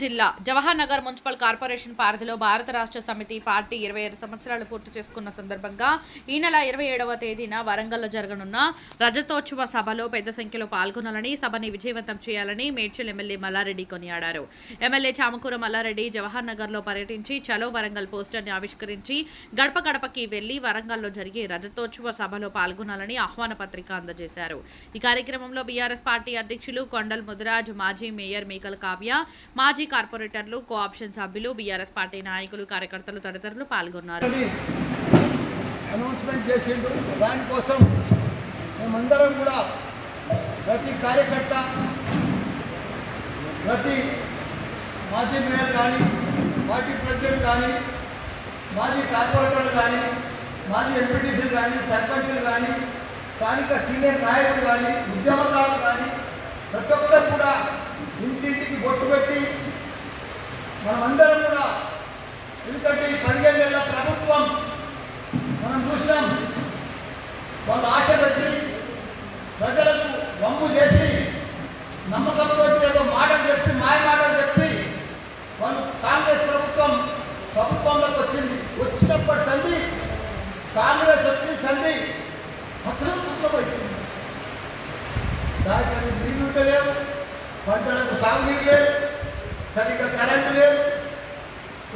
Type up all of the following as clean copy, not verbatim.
జిల్లా Jawahar Nagar municipal corporation పరిధిలో భారత రాష్ట్ర సమితి పార్టీ 25 సంవత్సరాలు పూర్తి చేసుకున్న సందర్భంగా ఈ నెల 27వ తేదీన వరంగల్లో జరగనున్న రజతోత్సవ సభలో పెద్ద సంఖ్యలో పాల్గొనాలని, సభని విజయవంతం చేయాలని మేడ్చల్ ఎమ్మెల్యే మల్లారెడ్డి కొనియాడారు. ఎమ్మెల్యే చామకూర మల్లారెడ్డి జవహర్ నగర్లో పర్యటించి చలో వరంగల్ పోస్టర్ని ఆవిష్కరించి గడప గడపకి వెళ్లి వరంగల్లో జరిగే రజతోత్సవ సభలో పాల్గొనాలని ఆహ్వాన పత్రిక అందజేశారు. ఈ కార్యక్రమంలో బీఆర్ఎస్ పార్టీ అధ్యక్షులు కొండల్ ముదిరాజ్, మాజీ మేయర్ మేకల కావ్య, మాజీ కార్పొరేటర్లు, కోఆప్షన్ సభ్యులు, బీఆర్ఎస్ పార్టీ నాయకులు, కార్యకర్తలు తదితరులు పాల్గొన్నారు. అనౌన్స్మెంట్ చేసిండు. దానికోసం మేమందరం కూడా ప్రతి కార్యకర్త, ప్రతి మాజీ మేయర్ కానీ, పార్టీ ప్రెసిడెంట్ కానీ, మాజీ కార్పొరేటర్లు కానీ, మాజీ ఎంపీటీసీలు కానీ, సర్పంచులు కానీ, స్థానిక సీనియర్ నాయకులు కానీ, ఉద్యమకారులు కానీ ప్రతి ఒక్కరు కూడా ఇంటింటికి బొట్టు పెట్టి మనమందరం కూడా, ఎందుకంటే ఈ 15 ఏళ్ల ప్రభుత్వం మనం చూసినాం, వాళ్ళు ఆశ పెట్టి ప్రజలకు వమ్ము చేసి నమ్మకంతో ఏదో మాటలు చెప్పి, మాయ మాటలు చెప్పి వాళ్ళు కాంగ్రెస్ ప్రభుత్వంలోకి వచ్చింది. వచ్చినప్పటి సంది కాంగ్రెస్ వచ్చిన సంది అతను దానికి నీళ్ళు ఉండలేవు, పంటలకు సాగునీరు లేదు, సరిగ్గా కరెంటు లేదు,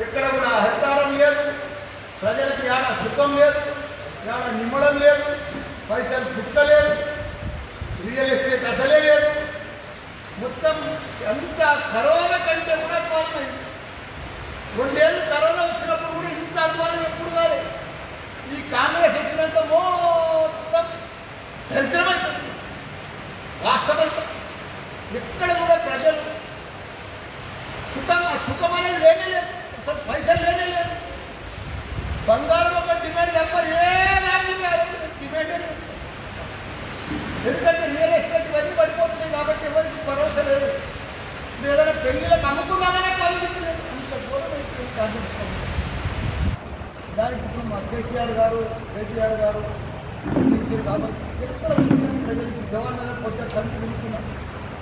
ఎక్కడ కూడా హరితారం లేదు, ప్రజలకు ఏడ సుఖం లేదు, ఏడ నిమ్మడం లేదు, పైసలు పుట్టలేదు, రియల్ ఎస్టేట్ అసలే లేదు. మొత్తం ఎంత కరోనా కంటే కూడా అధ్వానమైంది. 2 ఏళ్ళు కరోనా వచ్చినప్పుడు కూడా ఇంత అధ్వానం ఎప్పుడు కాలేదు. ఈ కాంగ్రెస్ వచ్చినంత మొత్తం దరిద్రమైపోయింది. రాష్ట్రమంతా ఎక్కడ కూడా ప్రజలు సుఖం అనేది లేనే లేదు, అసలు పైసలు లేనే లేదు. బంగారం ఒక డిమాండ్ తప్ప ఏ దాని డిమాండ్ లేదు. ఎందుకంటే రియల్ ఎస్టేట్ ఇవన్నీ పడిపోతున్నాయి కాబట్టి ఎవరికి భరోసా లేదు. ఏదైనా పెళ్లిలకు అమ్ముకుందామనే పరిస్థితి లేదు. అంత దూరం అయిపోయింది కాంగ్రెస్. దానికి ఇప్పుడు మా కేసీఆర్ గారు, కేటీఆర్ గారు ఇచ్చారు కాబట్టి ఎక్కడ ప్రజలకు జవహర్ నగర్ పొద్దున కలిపి పిలుచుకున్నాం.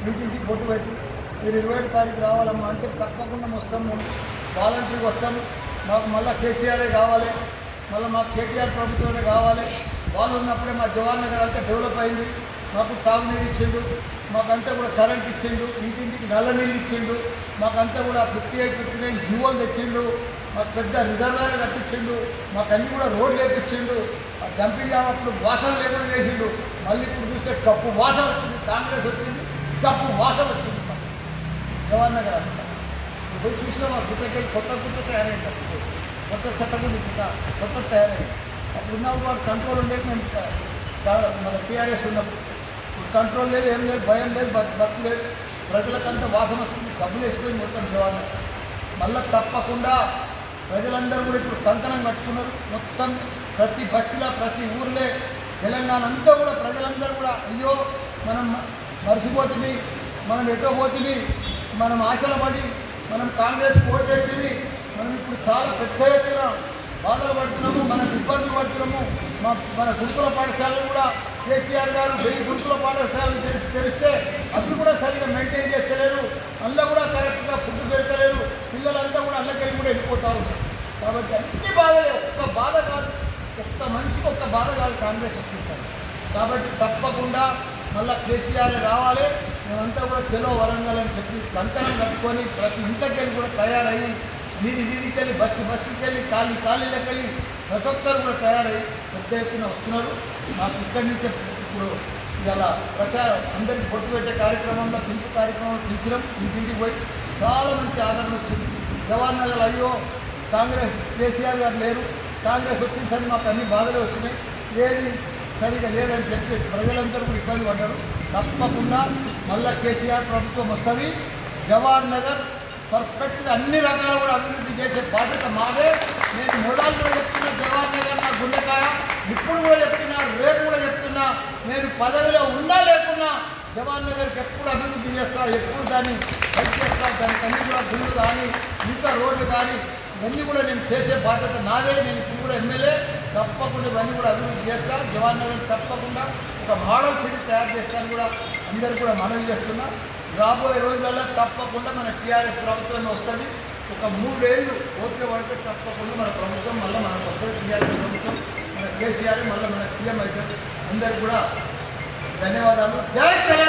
ఇంటింటికి బొట్టు పెట్టి మీరు 27వ తారీఖు రావాలమ్మా అంటే తప్పకుండా వస్తాం, మేము వాలంటీర్కి వస్తాం, మాకు మళ్ళీ కేసీఆరే కావాలి, మళ్ళీ మాకు కేటీఆర్ ప్రభుత్వమే కావాలి. వాళ్ళు ఉన్నప్పుడే మా జవహర్ నగర్ అంతా డెవలప్ అయింది. మాకు తాగునీరు ఇచ్చిండు, మాకంతా కూడా కరెంట్ ఇచ్చిండు, ఇంటింటికి నల్ల నీళ్ళు ఇచ్చిండు, మాకంతా కూడా 58, 59 జీవోలు తెచ్చిండు, మాకు పెద్ద రిజర్వాయర్ కట్టించిండు, మాకు అన్నీ కూడా రోడ్లు వేపించిండు. డంపింగ్ అప్పుడు వాసన లేకుండా చేసిండు. మళ్ళీ ఇప్పుడు చూస్తే కప్పు వాసన వచ్చింది. కాంగ్రెస్ వచ్చింది, కప్పు వాసన వచ్చింది. జవహర్ నగర్ అంతా పోయి చూసినా మా గుట్టకెళ్ళి కొత్త తయారైంది. అప్పుడు కొత్త చెత్తగుండి కొత్త తయారైంది. అప్పుడు ఉన్నప్పుడు వాడు కంట్రోల్ ఉండేది. మేము మన టీఆర్ఎస్ ఉన్నప్పుడు ఇప్పుడు కంట్రోల్ లేదు, ఏం లేదు, భయం లేదు, బతు లేదు. ప్రజలకంతా వాసన వస్తుంది. డబ్బులు వేసిపోయింది మొత్తం జవహర్ నగర్. మళ్ళీ తప్పకుండా ప్రజలందరూ కూడా ఇప్పుడు కంకణం కట్టుకున్నారు. మొత్తం ప్రతి బస్సులో, ప్రతి ఊర్లే, తెలంగాణ అంతా కూడా ప్రజలందరూ కూడా అయ్యో మనం మర్చిపోతుంది, మనం ఎటో పోతుంది, మనం ఆశలు పడి మనం కాంగ్రెస్ ఓటు చేస్తుంది, మనం ఇప్పుడు చాలా పెద్ద ఎత్తున బాధలు పడుతున్నాము, మనం ఇబ్బందులు పడుతున్నాము. మన గురుకుల పాఠశాలలు కూడా కేసీఆర్ గారు 1000 గురుకుల పాఠశాలలు తెరిస్తే అవి కూడా సరిగ్గా మెయింటైన్ చేస్తలేరు. అందులో కూడా కరెక్ట్గా ఫుడ్ పెడతలేరు. పిల్లలంతా కూడా అందులోకెళ్ళి కూడా వెళ్ళిపోతూ ఉంటారు. కాబట్టి అన్ని బాధలే, ఒక్క బాధ కాదు, ఒక్క మనిషికి ఒక్క బాధ కాదు కాంగ్రెస్ వచ్చింది. కాబట్టి తప్పకుండా మళ్ళీ కేసీఆర్ రావాలి. మేమంతా కూడా చెలో వరంగల్ అని చెప్పి కంకణం కట్టుకొని ప్రతి ఇంట్లోకెళ్ళి కూడా తయారయ్యి, వీధికి వెళ్ళి, బస్తీకి వెళ్ళి, ఖాళీలకు వెళ్ళి ప్రతి ఒక్కరు కూడా తయారయ్యి పెద్ద ఎత్తున వస్తున్నారు. మాకు ఇక్కడి నుంచే ఇప్పుడు ఇలా ప్రచారం అందరికీ బొట్టు పెట్టే కార్యక్రమంలో, పిలుపు కార్యక్రమంలో పిలిచినాం. ఇంటింటికి పోయి చాలా మంచి ఆదరణ వచ్చింది. జవహర్ నగర్ అయ్యో కాంగ్రెస్ కేసీఆర్ గారు లేరు, కాంగ్రెస్ వచ్చిన సరే మాకు అన్ని బాధలే వచ్చినాయి, ఏది సరిగా లేదని చెప్పి ప్రజలందరూ కూడా ఇబ్బంది పడ్డారు. తప్పకుండా మళ్ళీ కేసీఆర్ ప్రభుత్వం వస్తుంది. జవహర్ నగర్ పర్ఫెక్ట్గా అన్ని రకాలు కూడా అభివృద్ధి చేసే బాధ్యత మాదే. నేను మొదలు కూడా చెప్తున్నా, జవహర్ నగర్ నా గుండెకాయ. ఇప్పుడు కూడా చెప్తున్నా, రేపు కూడా చెప్తున్నా, నేను పదవిలో ఉన్నా లేకున్నా జవహర్ నగర్కి ఎప్పుడు అభివృద్ధి చేస్తా, ఎప్పుడు దాన్ని హెల్ప్ చేస్తా. దానికి అన్ని కూడా గుళ్ళు కానీ, ఇంకా రోడ్లు కానీ ఇవన్నీ కూడా నేను చేసే బాధ్యత నాదే. నేను ఇప్పుడు కూడా ఎమ్మెల్యే, తప్పకుండా ఇవన్నీ కూడా అభివృద్ధి చేస్తా. జవహర్ నగర్ తప్పకుండా ఒక మోడల్ సిటీ తయారు చేస్తాను కూడా అందరికీ కూడా మనవి చేస్తున్నా. రాబోయే రోజులలో తప్పకుండా మన టీఆర్ఎస్ ప్రభుత్వం వస్తుంది. ఒక 3 ఏళ్ళు ఓపిక పడితే తప్పకుండా మన ప్రభుత్వం మళ్ళీ మనకు వస్తుంది. టీఆర్ఎస్ ప్రభుత్వం మన కేసీఆర్ మళ్ళీ మనకు సీఎం అవుతాడు. అందరికీ కూడా ధన్యవాదాలు. జై తెలంగాణ.